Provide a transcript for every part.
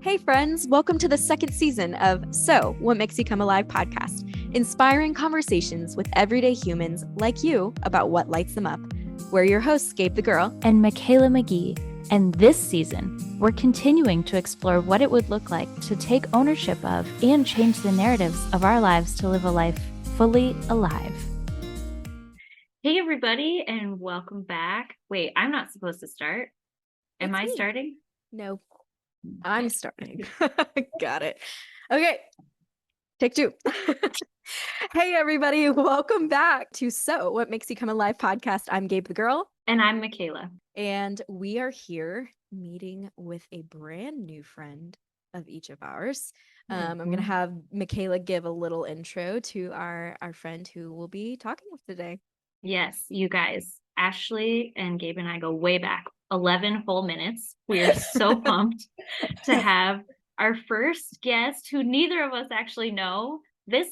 Hey friends, welcome to the second season of So, What Makes You Come Alive podcast, inspiring conversations with everyday humans like you about what lights them up. We're your hosts, Gabe the Girl and Mikaela McGee, and this season, we're continuing to explore what it would look like to take ownership of and change the narratives of our lives to live a life fully alive. Hey everybody, and welcome back. Wait, I'm not supposed to start. Am I starting? No, I'm starting. Got it. Okay, take two. Hey everybody, welcome back to So, What Makes You Come Alive podcast. I'm Gabe the Girl. And I'm Mikaela. And we are here meeting with a brand new friend of each of ours. I'm going to have Mikaela give a little intro to our friend who we'll be talking with today. Yes, you guys, Ashley and Gabe and I go way back, 11 whole minutes. We are so pumped to have our first guest who neither of us actually know. This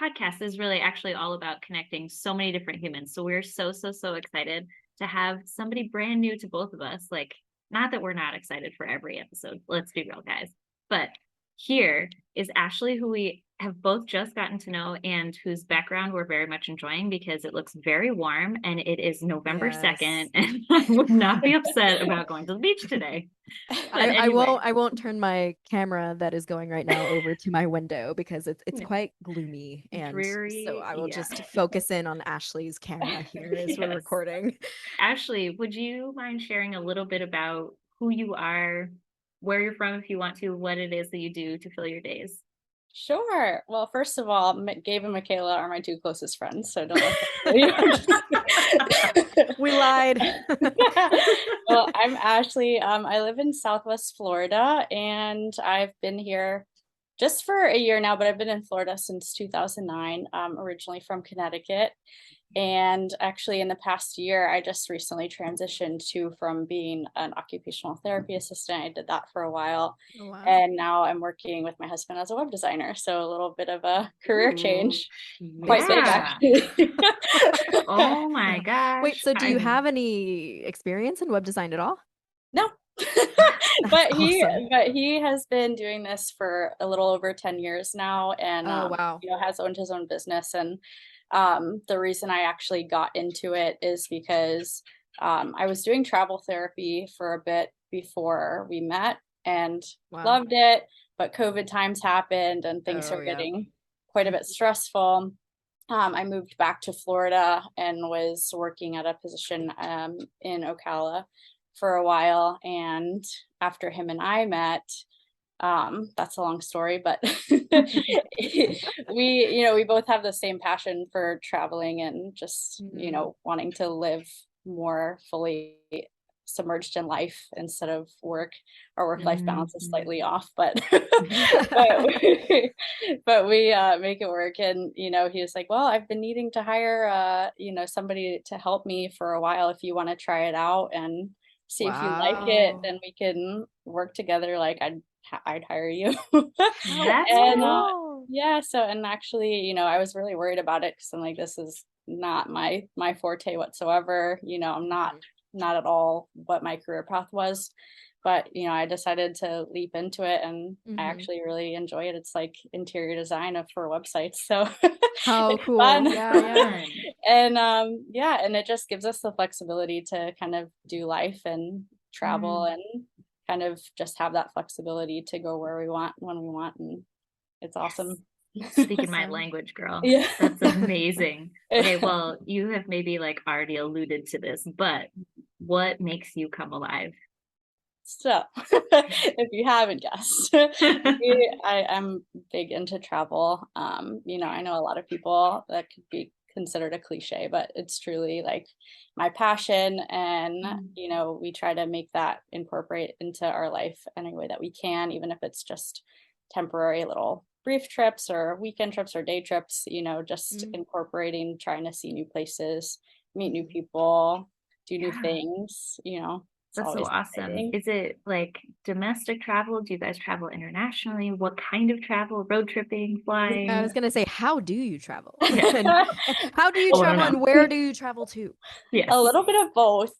podcast is really actually all about connecting so many different humans. So we're so excited to have somebody brand new to both of us. Like, not that we're not excited for every episode. Let's be real, guys. But here is Ashley, who we have both just gotten to know and whose background we're very much enjoying because it looks very warm and it is November 2nd and I would not be upset about going to the beach today. I won't turn my camera that is going right now over to my window because it's quite gloomy and dreary, so I will just focus in on Ashley's camera here as we're recording. Ashley, would you mind sharing a little bit about who you are, where you're from if you want to, what it is that you do to fill your days? Sure. Well, first of all, Gabe and Mikaela are my two closest friends, so don't let We lied. Well, I'm Ashley. I live in Southwest Florida, and I've been here just for a year now, but I've been in Florida since 2009, originally from Connecticut. And actually, in the past year, I just recently transitioned from being an occupational therapy assistant. I did that for a while. Oh, wow. And now I'm working with my husband as a web designer. So a little bit of a career change. Quite big, actually. Oh my gosh. Wait, so do you have any experience in web design at all? No. But he has been doing this for a little over 10 years now, and wow. Has owned his own business. And the reason I actually got into it is because I was doing travel therapy for a bit before we met and loved it, but COVID times happened and things are getting quite a bit stressful. I moved back to Florida and was working at a position in Ocala for a while, and after him and I met, that's a long story, but we both have the same passion for traveling and just wanting to live more fully submerged in life instead of work. Our work-life balance is slightly off, but but we make it work. And he was like, well, I've been needing to hire somebody to help me for a while. If you want to try it out and see if you like it, then we can work together. Like I'd hire you. That's cool. So, and actually, I was really worried about it because I'm like, this is not my forte whatsoever. I'm not at all what my career path was, but I decided to leap into it, and I actually really enjoy it. It's like interior design for websites, so how cool. Yeah. And it just gives us the flexibility to kind of do life and travel and kind of just have that flexibility to go where we want when we want, and it's awesome. Speaking my language, girl. Yeah, that's amazing. Okay, well, you have maybe already alluded to this, but what makes you come alive? So, if you haven't guessed, I'm big into travel. I know a lot of people that could be considered a cliche, but it's truly like my passion, and we try to make that incorporate into our life any way that we can, even if it's just temporary little brief trips or weekend trips or day trips, just incorporating, trying to see new places, meet new people, do new things, That's so always awesome. exciting. Is it like domestic travel? Do you guys travel internationally? What kind of travel? Road tripping, flying? I was gonna say, how do you travel? Yeah. And how do you Oh, I don't travel, and know. where do you travel to? Yes. A little bit of both.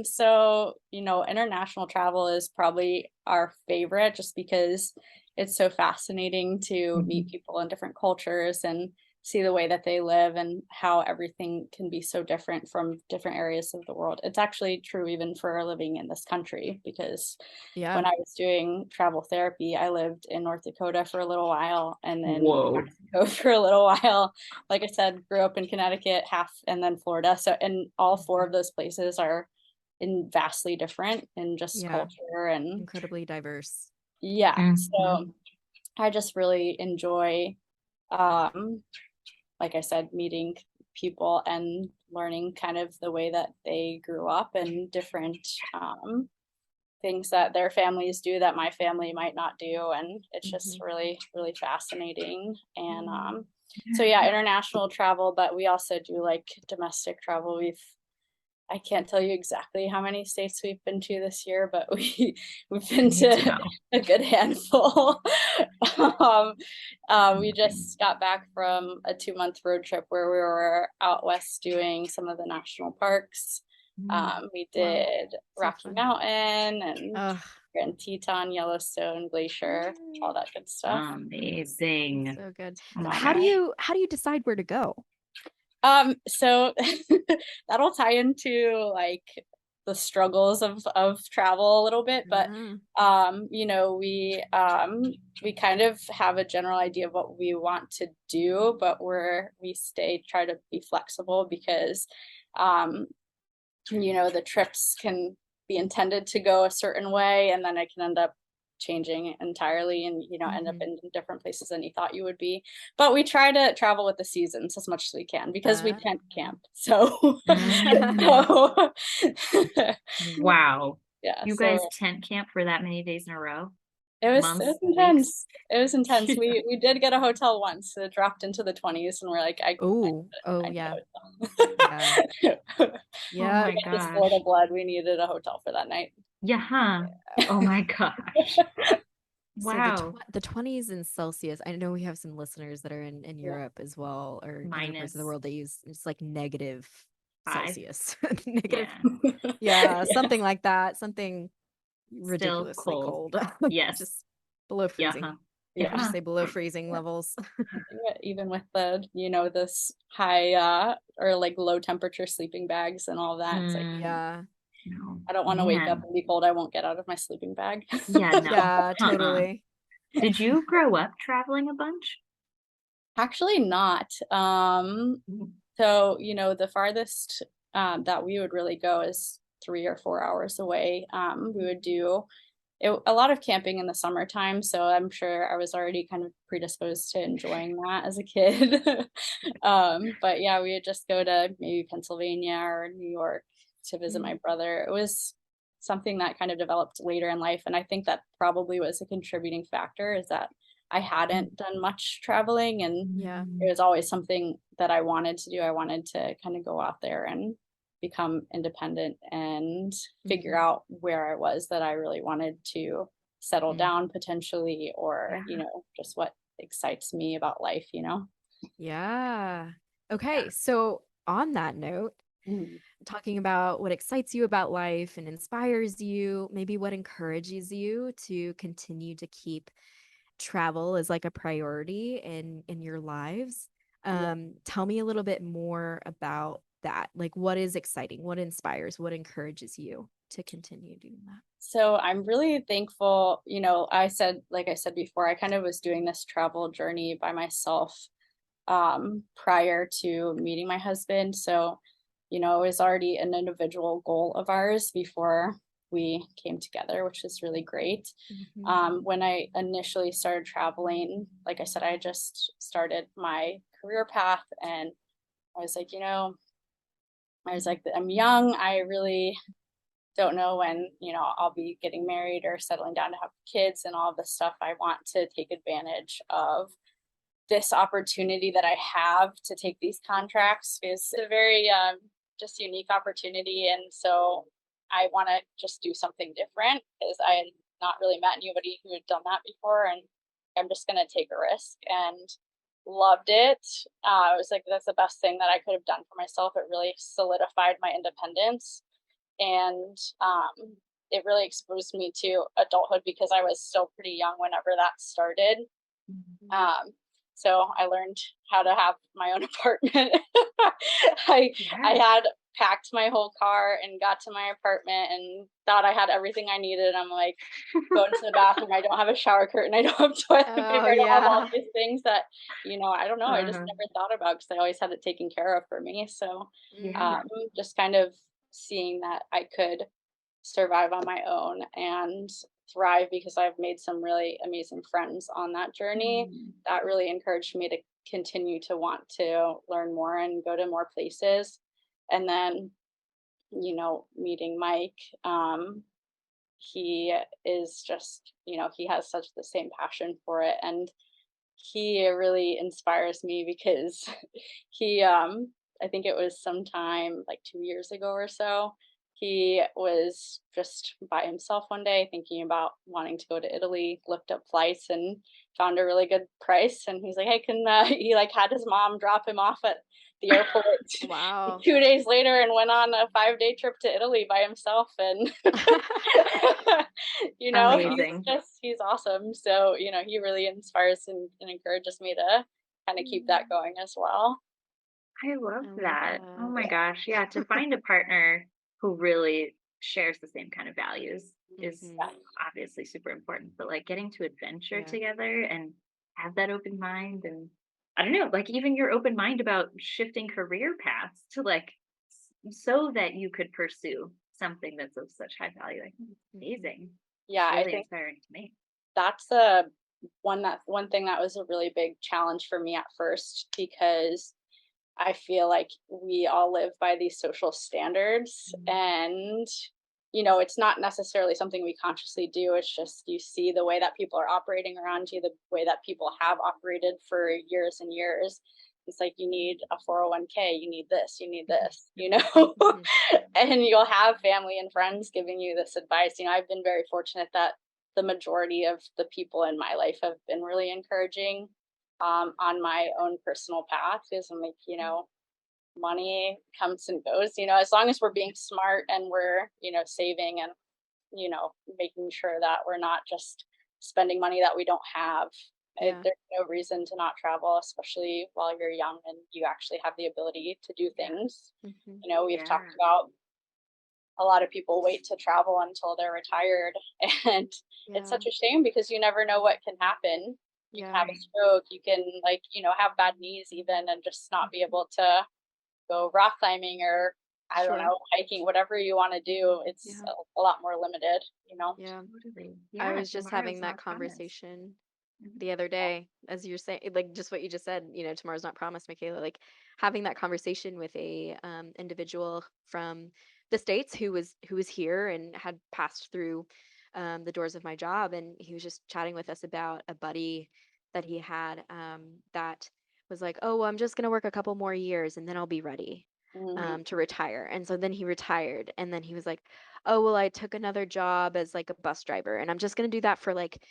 So, international travel is probably our favorite just because it's so fascinating to meet people in different cultures and see the way that they live and how everything can be so different from different areas of the world. It's actually true even for living in this country because Yeah. when I was doing travel therapy, I lived in North Dakota for a little while and then Whoa. Mexico for a little while. Like I said, grew up in Connecticut, half, and then Florida. So, and all four of those places are vastly different in just Yeah. culture and Incredibly diverse. yeah. Mhm. So I just really enjoy, um, like I said, meeting people and learning kind of the way that they grew up and different things that their families do that my family might not do, and it's just really really fascinating. And so yeah, international travel, but we also do like domestic travel. I can't tell you exactly how many states we've been to this year, but we've been Need to to know. a good handful. We just got back from a 2-month road trip where we were out west doing some of the national parks. We did So Rocky fun. Mountain and Ugh. Grand Teton, Yellowstone Glacier, all that good stuff. Amazing. So good. Oh my How do gosh. you decide where to go? So that'll tie into like the struggles of travel a little bit, but we kind of have a general idea of what we want to do, but we try to be flexible because um the trips can be intended to go a certain way and then it can end up changing entirely and end up in different places than you thought you would be. But we try to travel with the seasons as much as we can because we tent camp. So, so Wow. yeah, You guys so tent camp for that many days in a row? it was Months, weeks? intense. It was intense. We did get a hotel once. It dropped into the 20s and we're like, Oh I yeah. yeah. Oh Yeah. my This Florida gosh. blood, we needed a hotel for that night. Yeah, huh? Oh my gosh. So Wow. the 20s in Celsius. I know we have some listeners that are in Yeah. Europe as well, or other parts of the Minus world that use it's like negative 5. Celsius. Negative, Yeah. yeah, Yeah. something like that. Something Still ridiculously cold. cold. Yes. Just below Yeah, freezing. huh? Yeah, just Yeah. say below freezing levels. Even with this high or like low temperature sleeping bags and all that. It's like, Yeah. No. I don't want to wake up Man. and be cold. I won't get out of my sleeping bag. Yeah, no. Yeah, totally. Did you grow up traveling a bunch? Actually not. So, the farthest that we would really go is 3 or 4 hours away. We would do a lot of camping in the summertime, so I'm sure I was already kind of predisposed to enjoying that as a kid. But yeah, we would just go to maybe Pennsylvania or New York to visit my brother. It was something that kind of developed later in life, and I think that probably was a contributing factor is that I hadn't done much traveling, and Yeah. it was always something that I wanted to do. I wanted to kind of go out there and become independent and figure out where I was that I really wanted to settle down potentially, or, just what excites me about life. Yeah. Okay, so on that note, Mhm. talking about what excites you about life and inspires you, maybe what encourages you to continue to keep travel as like a priority in your lives. Yeah. Tell me a little bit more about that. Like what is exciting? What inspires? What encourages you to continue doing that? So I'm really thankful. Like I said before, I kind of was doing this travel journey by myself prior to meeting my husband. So, it was already an individual goal of ours before we came together, which is really great. When I initially started traveling, like I said, I just started my career path and I was like, I'm young. I really don't know when, I'll be getting married or settling down to have kids and all of this stuff. I want to take advantage of this opportunity that I have to take these contracts is a very just unique opportunity. And so I want to just do something different because I had not really met anybody who had done that before, and I'm just going to take a risk, and loved it. I was like, that's the best thing that I could have done for myself. It really solidified my independence, and it really exposed me to adulthood because I was still pretty young whenever that started. So I learned how to have my own apartment. I had packed my whole car and got to my apartment and thought I had everything I needed. I'm like, going to the bathroom, I don't have a shower curtain, I don't have toilet paper, I don't have all these things that, I don't know, I just never thought about because I always had it taken care of for me. So just kind of seeing that I could survive on my own and thrive because I've made some really amazing friends on that journey. That really encouraged me to continue to want to learn more and go to more places. And then, meeting Mike, he is just, he has such the same passion for it. And he really inspires me because he, I think it was sometime like 2 years ago or so, he was just by himself one day thinking about wanting to go to Italy, looked up flights and found a really good price. And he's like, hey, he like had his mom drop him off at the airport Wow. 2 days later and went on a 5-day trip to Italy by himself. And, Amazing. he's awesome. So, he really inspires and encourages me to kind of keep that going as well. I love love that. Oh that. my gosh. Yeah. To find a partner who really shares the same kind of values is Mhm. obviously super important. But like getting to adventure Yeah. together and have that open mind, and I don't know, like even your open mind about shifting career paths to like so that you could pursue something that's of such high value. I think it's amazing. Yeah, It's I really think inspiring to me. that's one thing that was a really big challenge for me at first because I feel like we all live by these social standards, and it's not necessarily something we consciously do. It's just you see the way that people are operating around you, the way that people have operated for years and years. It's like you need a 401k, you need this, you need this, Mhm. and you'll have family and friends giving you this advice. I've been very fortunate that the majority of the people in my life have been really encouraging on my own personal path because I'm like, money comes and goes, as long as we're being smart and we're, saving and, making sure that we're not just spending money that we don't have. Yeah. There's no reason to not travel, especially while you're young and you actually have the ability to do things. Mhm. We've Yeah. talked about a lot of people wait to travel until they're retired. And it's Yeah. such a shame because you never know what can happen. You can Yeah. have a stroke, you can have bad knees even and just not be able to go rock climbing or I don't Sure. know, hiking, whatever you want to do. It's Yeah. a lot more limited. Yeah. Totally. I Yeah. was just Tomorrow's having that not promised. conversation Mhm. the other day, as you're saying, like just what you just said, tomorrow's not promised, Michaela. Like having that conversation with a individual from the States who was here and had passed through the doors of my job, and he was just chatting with us about a buddy that he had that was like, oh, well, I'm just gonna work a couple more years and then I'll be ready Mhm. to retire. And so then he retired, and then he was like, oh, well, I took another job as like a bus driver, and I'm just gonna do that for like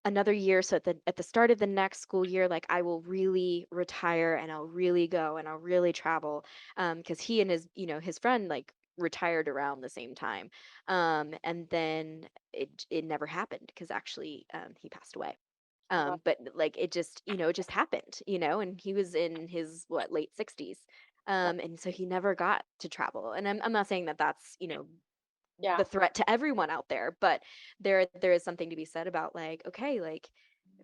another year, so at the start of the next school year, like I will really retire and I'll really go and I'll really travel, because he and his friend like retired around the same time, and then it never happened because actually he passed away. But like it just happened, and he was in his late 60s, and so he never got to travel. And I'm not saying that that's Yeah. the threat to everyone out there, but there is something to be said about like, okay, like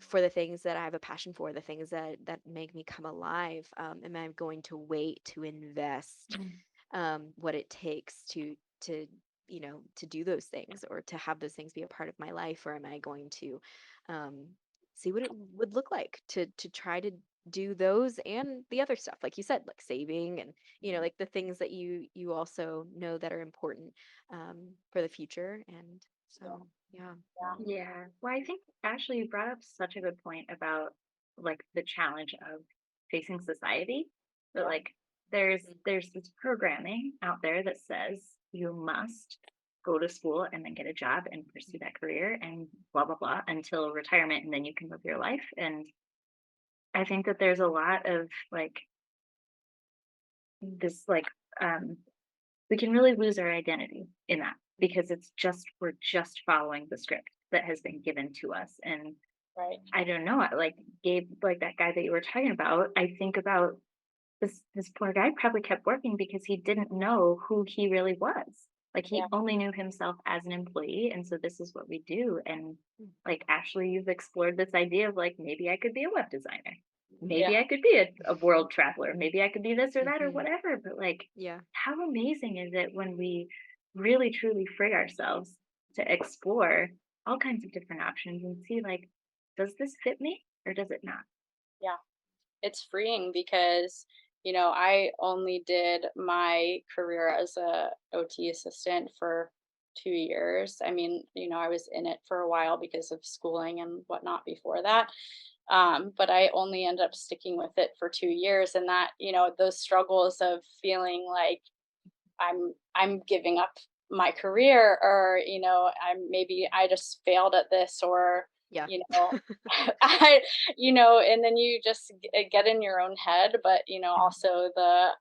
for the things that I have a passion for, the things that make me come alive, am I going to wait to invest what it takes to do those things, or to have those things be a part of my life, or am I going to um, see what it would look like to try to do those and the other stuff, like you said, like saving and like the things that you also know that are important for the future. And so, yeah. Yeah. Well, I think Ashley, you brought up such a good point about like the challenge of facing society. That Yeah. like there's this programming out there that says you must go to school and then get a job and pursue that career and blah blah blah until retirement, and then you can live your life. And I think that there's a lot of like this like we can really lose our identity in that, because it's just we're just following the script that has been given to us. And Right. I don't know, like Gabe, like that guy that you were talking about, I think about this poor guy probably kept working because he didn't know who he really was. Like he Yeah. only knew himself as an employee, and so this is what we do. And like Ashley, you've explored this idea of like maybe I could be a web designer, maybe Yeah. I could be a world traveler, maybe I could be this or that or Mhm. whatever. But like, Yeah. how amazing is it when we really truly free ourselves to explore all kinds of different options and see like, does this fit me or does it not? Yeah. It's freeing because, I only did my career as a OT assistant for 2 years. I mean, I was in it for a while because of schooling and whatnot before that. But I only ended up sticking with it for 2 years. And that, those struggles of feeling like I'm giving up my career, or I just failed at this, or Yeah. you know I and then you just get in your own head. But also the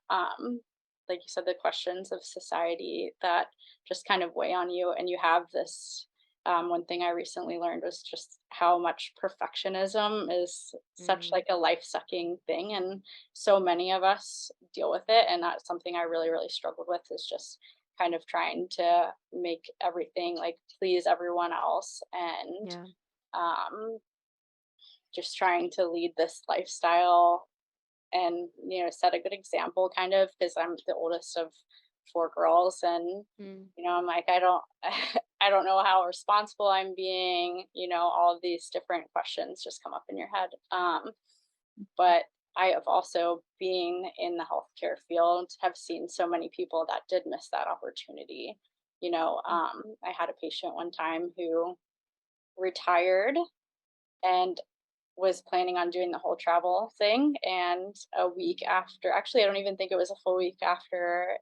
like you said, the questions of society that just kind of weigh on you. And you have this one thing I recently learned was just how much perfectionism is such Mm. like a life sucking thing, and so many of us deal with it. And that's something I really really struggled with, is just kind of trying to make everything like please everyone else, and Yeah. um just trying to lead this lifestyle and set a good example, kind of, because I'm the oldest of four girls. And Mm. I'm like, I don't I don't know how responsible I'm being. All of these different questions just come up in your head. But I have also, being in the healthcare field, have seen so many people that did miss that opportunity. I had a patient one time who retired and was planning on doing the whole travel thing. And a week after, actually, I don't even think it was a full week after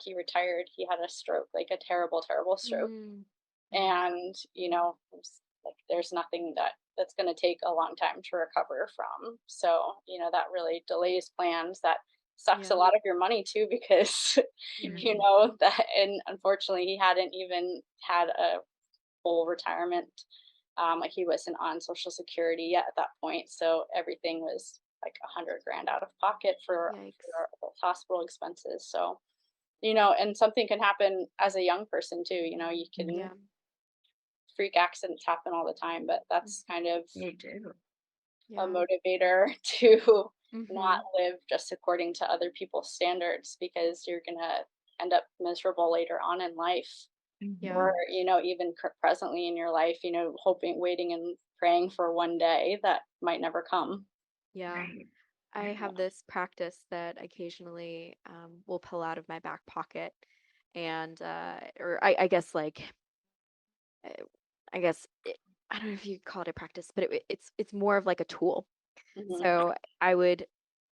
he retired, he had a stroke, like a terrible, terrible stroke. Mm. And like there's nothing that's going to take a long time to recover from. So that really delays plans. That sucks a Yeah. lot of your money too, because Mm. that. And unfortunately, he hadn't even had a full retirement. Like he wasn't on social security yet at that point, so everything was like 100 grand out of pocket Yikes. for hospital expenses. So and something can happen as a young person too. You can, Yeah. freak accidents happen all the time, but that's kind of You do. a Yeah. motivator to not Mhm. live just according to other people's standards, because you're gonna end up miserable later on in life. Yeah. Or even presently in your life, hoping, waiting and praying for one day that might never come. Yeah. Right. I Right. have this practice that occasionally will pull out of my back pocket, and or I guess like uh, I guess I don't know if you call it a practice, but it's more of like a tool. Hmm. So I would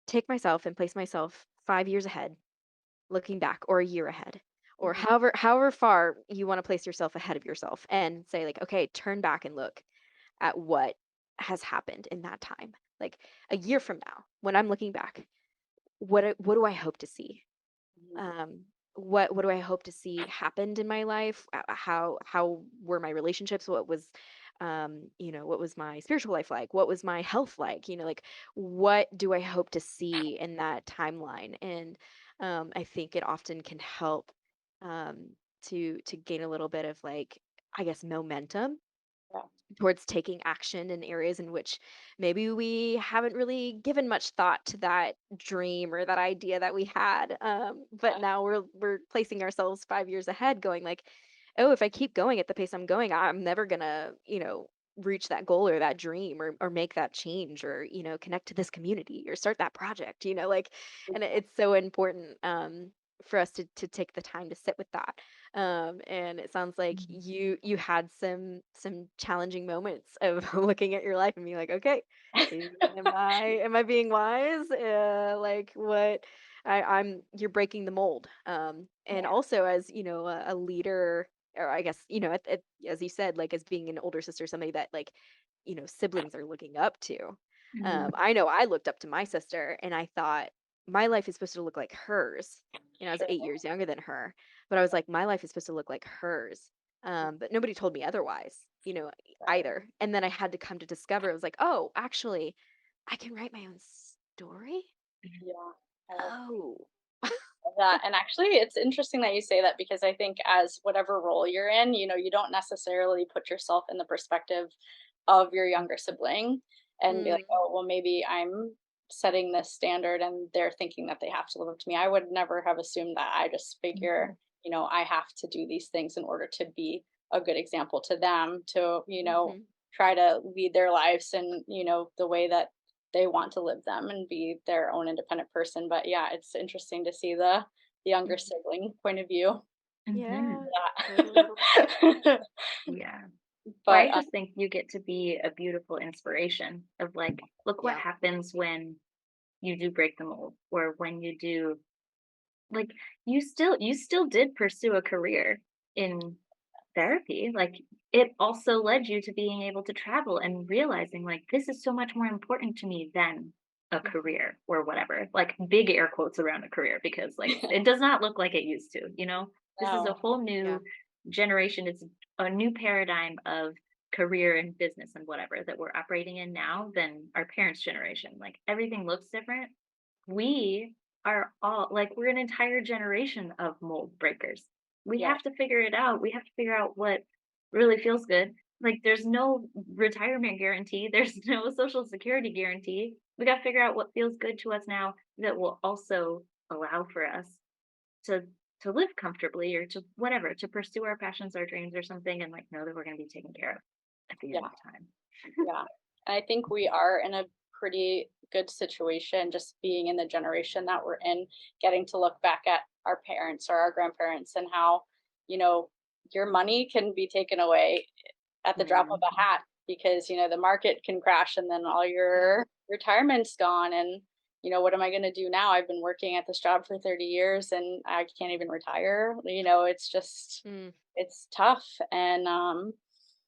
take myself and place myself 5 years ahead, looking back, or a year ahead, or Hmm. however far you want to place yourself ahead of yourself, and say like, okay, turn back and look at what has happened in that time. Like a year from now, when I'm looking back, what do I hope to see? Um, what do I hope to see happened in my life? How were my relationships? What was what was my spiritual life like? What was my health like? Like what do I hope to see in that timeline? And I think it often can help um, to gain a little bit of like, I guess, momentum Yeah. towards taking action in areas in which maybe we haven't really given much thought to that dream or that idea that we had. But now we're placing ourselves 5 years ahead, going like, oh, if I keep going at the pace I'm going, I'm never gonna, reach that goal or that dream or make that change or connect to this community or start that project. Like, and it's so important for us to take the time to sit with that. And it sounds like you had some challenging moments of looking at your life and being like, okay, am I being wise? Like what I'm you're breaking the mold. And Yeah. also as a leader or I guess, as you said, like as being an older sister, somebody that like, siblings are looking up to. Mhm. I know I looked up to my sister and I thought my life is supposed to look like hers. I was 8 years younger than her, but I was like, my life is supposed to look like hers. But nobody told me otherwise, either. And then I had to come to discover it was like, oh, actually, I can write my own story. Yeah. I love Oh, that. And actually, it's interesting that you say that because I think as whatever role you're in, you don't necessarily put yourself in the perspective of your younger sibling and be like, mm, oh, well, maybe I'm setting this standard and they're thinking that they have to live up to me. I would never have assumed that. I just figure, I have to do these things in order to be a good example to them, to, hmm, try to lead their lives in, the way that they want to live them and be their own independent person. But yeah, it's interesting to see the younger hmm. sibling point of view. Yeah, Mhm. totally. Yeah. Yeah. Well, But I just think you get to be a beautiful inspiration of like, look what Yeah. happens when you do break the mold, or when you do, like, you still did pursue a career in therapy. Like, it also led you to being able to travel and realizing like this is so much more important to me than a Mhm. career or whatever. Like big air quotes around a career, because like it does not look like it used to, you know? This is a no, whole Yeah. new generation. It's a new paradigm of career and business and whatever that we're operating in now than our parents' generation. Like everything looks different. We are all like, we're an entire generation of mold breakers. We yeah, have to figure it out. We have to figure out what really feels good. Like there's no retirement guarantee, there's no social security guarantee. We got to figure out what feels good to us now that will also allow for us to live comfortably, or to whatever, to pursue our passions, our dreams or something, and like know that we're going to be taken care of at the end yeah, of time. yeah. And I think we are in a pretty good situation just being in the generation that we're in, getting to look back at our parents or our grandparents and how, you know, your money can be taken away at the drop of Mm, a hat because, the market can crash and then all Yeah. your retirement's gone. And, what am I going to do now? I've been working at this job for 30 years and I can't even retire. It's just, Mm. it's tough. And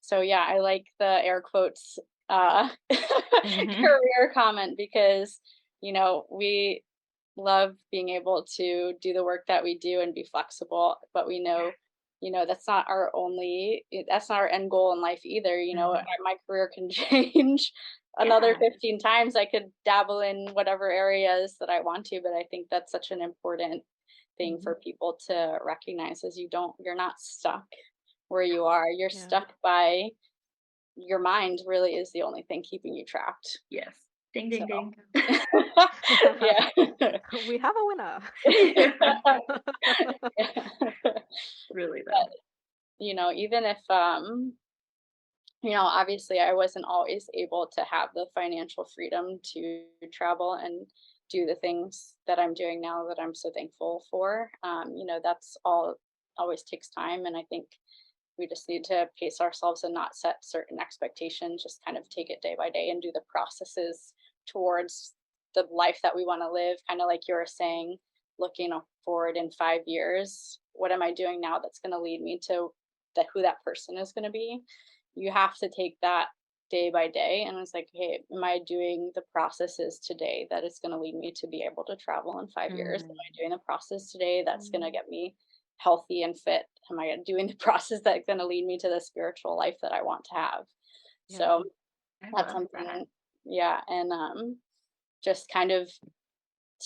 so, yeah, I like the air quotes mhm. career comment because, we love being able to do the work that we do and be flexible, but we know that's not our that's not our end goal in life either. Mhm. My career can change another Yeah. 15 times. I could dabble in whatever areas that I want to, but I think that's such an important thing Mhm. for people to recognize is you're not stuck where you are. You're Yeah. stuck by your mind really is the only thing keeping you trapped. Yes. Ding So ding ding. yeah. We have a winner. Really But, though. even if obviously I wasn't always able to have the financial freedom to travel and do the things that I'm doing now that I'm so thankful for. That's all always takes time. And I think we just need to pace ourselves and not set certain expectations, just kind of take it day by day and do the processes towards the life that we want to live. Kind of like you were saying, looking forward in 5 years, what am I doing now that's going to lead me to who that person is going to be? You have to take that day by day. And it's like, hey, am I doing the processes today that is going to lead me to be able to travel in 5 years? Am Mm, I doing the process today that's going to Mm. get me healthy and fit? Am I doing the process that's going to lead me to the spiritual life that I want to have? Yeah. So I that's love that. something, yeah. And just kind of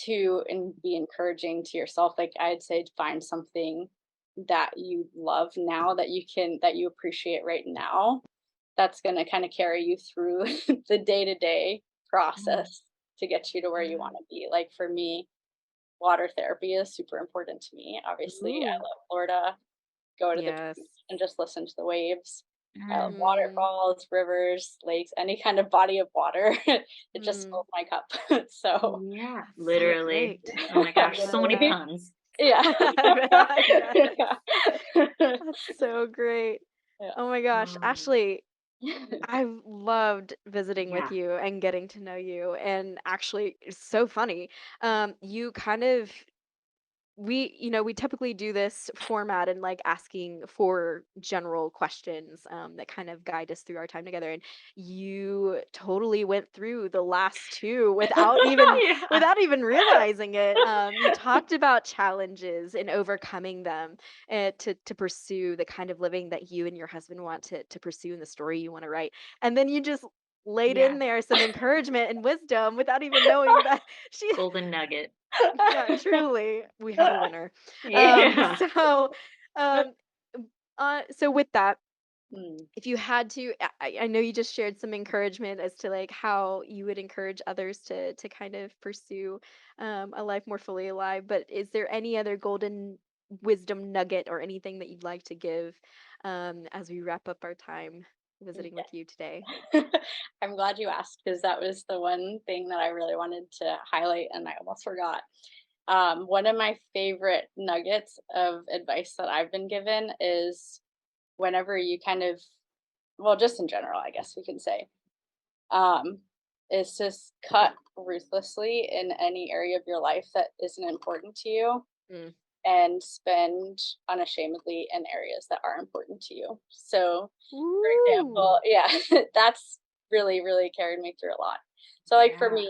to and be encouraging to yourself. Like I'd say, find something that you love now that you appreciate right now. That's going to kind of carry you through the day to day Mm, process to get you to where you Yeah. want to be. Like for me, water therapy is super important to me. Obviously, I Ooh. love Florida, go to the beach Yes. and just listen to the waves. I love mm, Mm. waterfalls, rivers, lakes, any kind of body of water. It just Mm. fills my cup. So, yeah, So literally. great. Oh my I gosh, love so many that. puns. yeah. Yes. Yeah. That's so great. Yeah. Oh my gosh. Um, Ashley, I've loved visiting with yeah. you and getting to know you. And actually, it's so funny. You kind of we typically do this format and like asking for general questions that kind of guide us through our time together. And you totally went through the last two without even Yeah. without even realizing it. You talked about challenges and overcoming them to pursue the kind of living that you and your husband want to pursue in the story you want to write. And then you just laid Yeah. in there some encouragement and wisdom without even knowing that she Golden nugget. yeah, truly, we have a winner. Yeah. Um, so with that, Mm. if you had to, I know you just shared some encouragement as to like how you would encourage others to kind of pursue a life more fully alive, but is there any other golden wisdom nugget or anything that you'd like to give as we wrap up our time visiting with you today? I'm glad you asked because that was the one thing that I really wanted to highlight and I almost forgot. One of my favorite nuggets of advice that I've been given is whenever you kind of, well, just in general, I guess we can say, um, is just cut ruthlessly in any area of your life that isn't important to you Mm. and spend unashamedly in areas that are important to you. So, for Woo! example, yeah, that's really, really carried me through a lot. So, like for Yeah.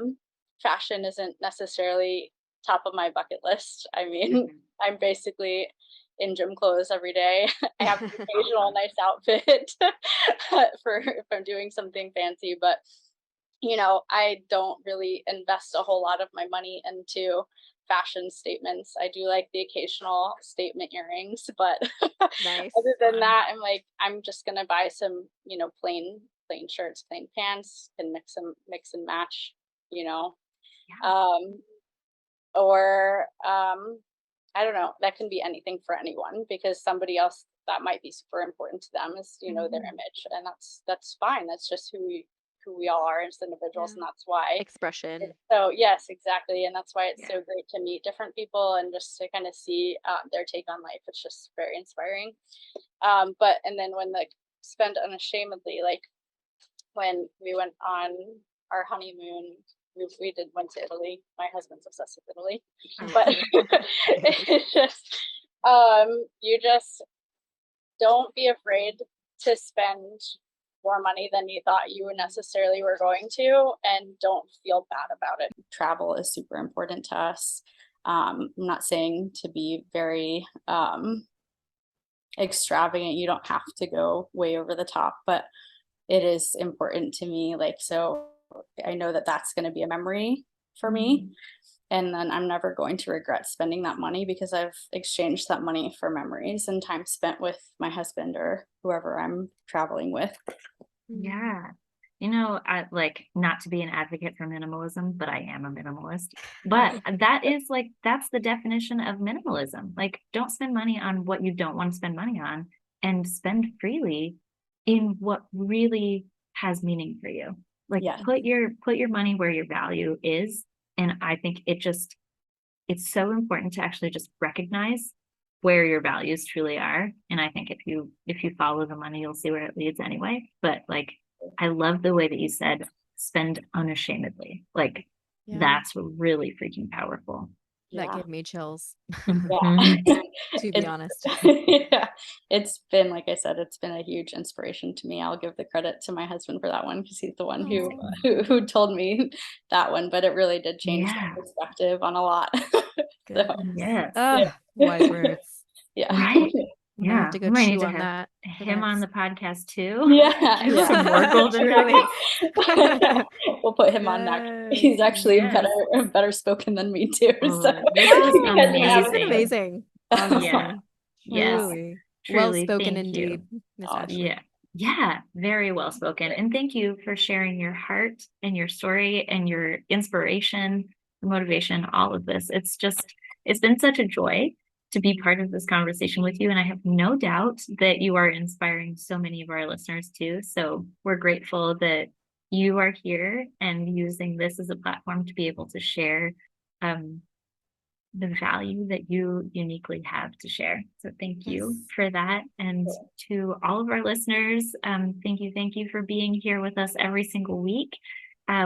me, fashion isn't necessarily top of my bucket list. I mean, I'm basically in gym clothes every day. I have the occasional nice outfit for if I'm doing something fancy, but I don't really invest a whole lot of my money into fashion statements. I do like the occasional statement earrings, but Nice. other than that, I'm just gonna buy some, plain shirts, plain pants, can mix and match, you know. Yeah. Or I don't know, that can be anything for anyone because somebody else that might be super important to them is, their Mhm. image. And that's fine. That's just who we all are as individuals, Yeah. and that's why Expression. so yes, exactly, and that's why it's Yeah. so great to meet different people and just to kind of see their take on life. It's just very inspiring. But and then when the spend unashamedly, like when we went on our honeymoon, went to Italy. My husband's obsessed with Italy, I love but it. it's just you just don't be afraid to spend more money than you thought you necessarily were going to, and don't feel bad about it. Travel is super important to us. I'm not saying to be very extravagant. You don't have to go way over the top, but it is important to me. Like, so I know that that's going to be a memory for me. Mhm. And then I'm never going to regret spending that money because I've exchanged that money for memories and time spent with my husband or whoever I'm traveling with. Yeah. I like not to be an advocate for minimalism, but I am a minimalist. But that's the definition of minimalism. Like, don't spend money on what you don't want to spend money on and spend freely in what really has meaning for you. Like, Yeah. put your money where your value is. And I think it's so important to actually just recognize where your values truly are. And I think if you follow the money, you'll see where it leads anyway. But like, I love the way that you said spend unashamedly. Like, Yeah. that's really freaking powerful. That Yeah. gave me chills, Mhm. Yeah. to be honest. Yeah. It's been, like I said, it's been a huge inspiration to me. I'll give the credit to my husband for that one because he's the one who, Aw. who told me that one, but it really did change my Yeah. perspective on a lot. So, Goodness. Yes. yeah. Wise words. Yeah. Right? I'm gonna have Yeah. to We go might need chew to on have that for the him on next. the podcast too. Yeah, Give yeah. some more golden Truly. nuggets. We'll put him on next. Yes. He's actually Yes. better spoken than me too. So Oh, this is he Oh, doesn't have he's been as amazing. amazing, Yeah. honestly. Yes. Truly. Well Truly, spoken thank you. indeed, Miss Oh, Ashley. Yeah. Yeah. Very well spoken. And thank you for sharing your heart and your story and your inspiration, motivation, all of this. It's been such a joy to be part of this conversation with you. And I have no doubt that you are inspiring so many of our listeners too. So we're grateful that you are here and using this as a platform to be able to share um, the value that you uniquely have to share. So thank you Yes. for that. And to all of our listeners, thank you for being here with us every single week.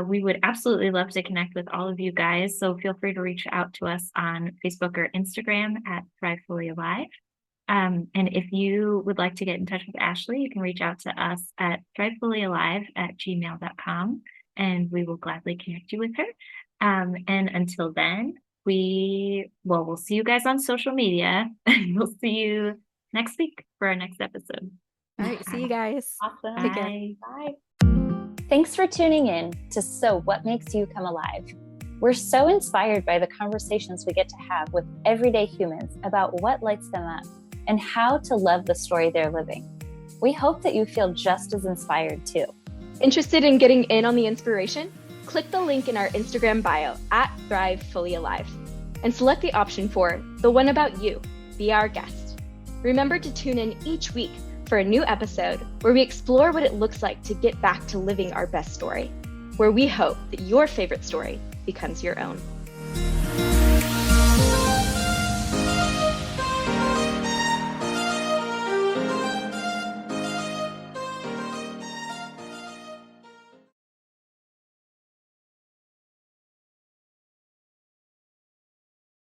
We would absolutely love to connect with all of you guys. So feel free to reach out to us on Facebook or Instagram at Thrive Fully Alive. And if you would like to get in touch with Ashley, you can reach out to us at thrivefullyalive@gmail.com, and we will gladly connect you with her. And until then, we'll see you guys on social media. We'll see you next week for our next episode. All right. See you guys. Awesome. Take care. Bye. Thanks for tuning in to So What Makes You Come Alive. We're so inspired by the conversations we get to have with everyday humans about what lights them up and how to love the story they're living. We hope that you feel just as inspired too. Interested in getting in on the inspiration? Click the link in our Instagram bio at Thrive Fully Alive and select the option for The One About You. Be our guest. Remember to tune in each week for a new episode where we explore what it looks like to get back to living our best story, where we hope that your favorite story becomes your own.